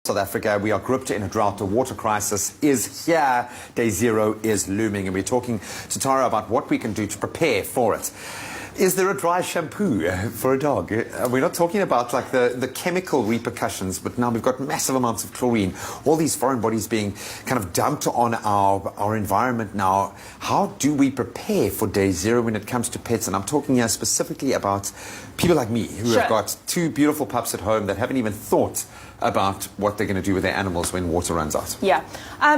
South Africa, we are gripped in a drought. The water crisis is here. Day zero is looming, and we're talking to Tara about what we can do to prepare for it. Is there a dry shampoo for a dog? We're not talking about like the chemical repercussions, but now we've got massive amounts of chlorine, all these foreign bodies being kind of dumped on our environment now. How do we prepare for day zero when it comes to pets? And I'm talking here specifically about people like me who have got two beautiful pups at home that haven't even thought about what they're going to do with their animals when water runs out. Yeah.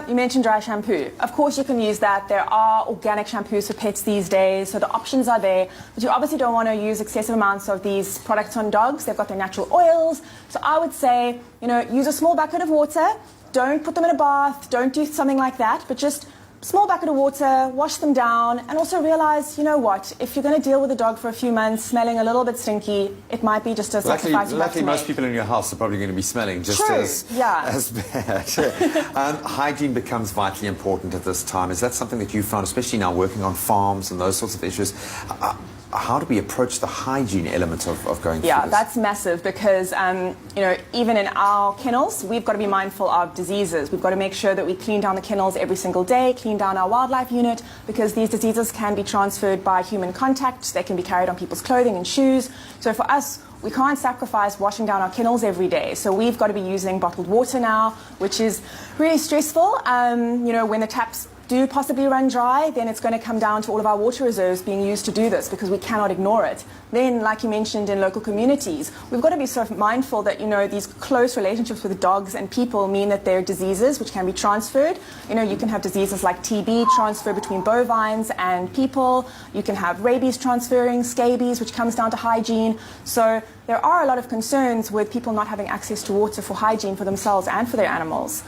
You mentioned dry shampoo. Of course you can use that. There are organic shampoos for pets these days, so the options are there. But you obviously don't want to use excessive amounts of these products on dogs. They've got their natural oils. So I would say, use a small bucket of water. Don't put them in a bath. Don't do something like that. But just small bucket of water, wash them down, and also realize, if you're going to deal with a dog for a few months smelling a little bit stinky, it might be just a sacrifice you have to make. Most people in your house are probably going to be smelling just as bad. Hygiene becomes vitally important at this time. Is that something that you found, especially now working on farms and those sorts of issues? How do we approach the hygiene element of going through this? Yeah, that's massive because, even in our kennels, we've got to be mindful of diseases. We've got to make sure that we clean down the kennels every single day, clean down our wildlife unit, because these diseases can be transferred by human contact. They can be carried on people's clothing and shoes. So for us, we can't sacrifice washing down our kennels every day. So we've got to be using bottled water now, which is really stressful. When the taps do possibly run dry, then it's going to come down to all of our water reserves being used to do this because we cannot ignore it. Then, like you mentioned, in local communities, we've got to be sort of mindful that, these close relationships with dogs and people mean that there are diseases which can be transferred. You can have diseases like TB transfer between bovines and people. You can have rabies transferring, scabies, which comes down to hygiene. So there are a lot of concerns with people not having access to water for hygiene for themselves and for their animals.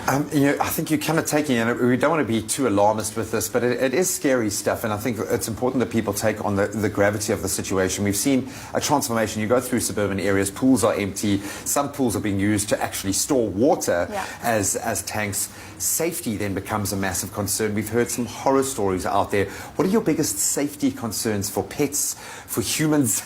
I think you're kind of taking, we don't want to be too alarmist with this, but it is scary stuff, and I think it's important that people take on the gravity of the situation. We've seen a transformation. You go through suburban areas, pools are empty, some pools are being used to actually store water as tanks. Safety then becomes a massive concern. We've heard some horror stories out there. What are your biggest safety concerns for pets, for humans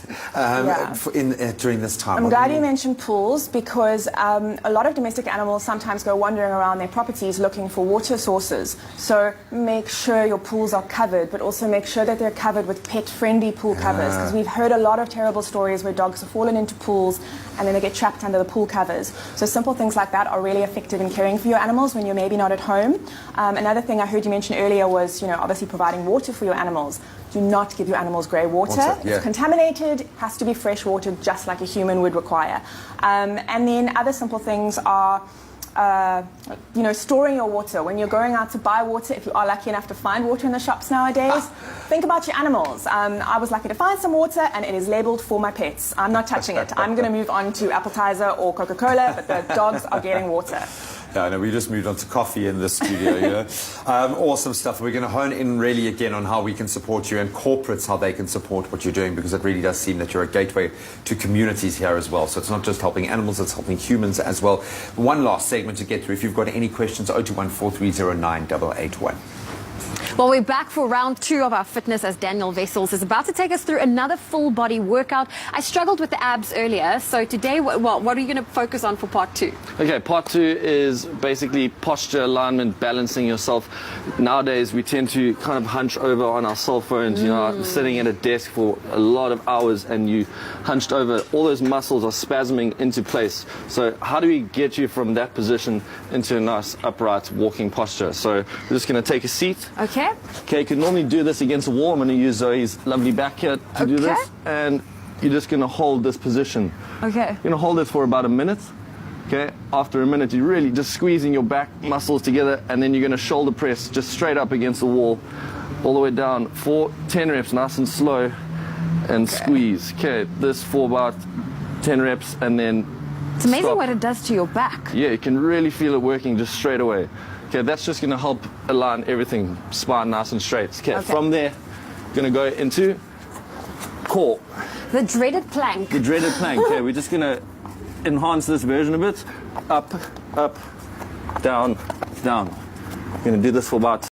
during this time? I'm glad you mentioned pools because a lot of domestic animals sometimes go wandering around their properties looking for water sources. So make sure your pools are covered, but also make sure that they're covered with pet-friendly pool covers, because we've heard a lot of terrible stories where dogs have fallen into pools and then they get trapped under the pool covers. So simple things like that are really effective in caring for your animals when you're maybe not at home. Another thing I heard you mention earlier was, obviously providing water for your animals. Do not give your animals grey water. It's contaminated, has to be fresh water, just like a human would require. And then other simple things are storing your water. When you're going out to buy water, if you are lucky enough to find water in the shops nowadays, think about your animals. I was lucky to find some water and it is labelled for my pets. I'm not touching it. I'm going to move on to Appetizer or Coca-Cola, but the dogs are getting water. Yeah, no, we just moved on to coffee in the studio. Awesome stuff. We're going to hone in really again on how we can support you and corporates, how they can support what you're doing, because it really does seem that you're a gateway to communities here as well. So it's not just helping animals, it's helping humans as well. One last segment to get through. If you've got any questions, 021-4309-881. Well, we're back for round 2 of our fitness as Daniel Wessels is about to take us through another full body workout. I struggled with the abs earlier, so today what are you going to focus on for part 2? Okay, part 2 is basically posture, alignment, balancing yourself. Nowadays we tend to kind of hunch over on our cell phones, sitting at a desk for a lot of hours and you hunched over. All those muscles are spasming into place. So how do we get you from that position into a nice upright walking posture? So we're just going to take a seat. Okay. Okay, you can normally do this against a wall. I'm going to use Zoe's lovely back here to do this. And you're just going to hold this position. Okay. You're going to hold it for about a minute. Okay. After a minute, you're really just squeezing your back muscles together, and then you're going to shoulder press just straight up against the wall, all the way down for 10 reps, nice and slow, and squeeze. Okay, this for about 10 reps, and then it's amazing stop. What it does to your back. Yeah, you can really feel it working just straight away. Okay, that's just going to help align everything, spine nice and straight. Okay, from there, going to go into core. The dreaded plank. The dreaded plank. Okay, we're just going to enhance this version of it. Up, up, down, down. We're going to do this for about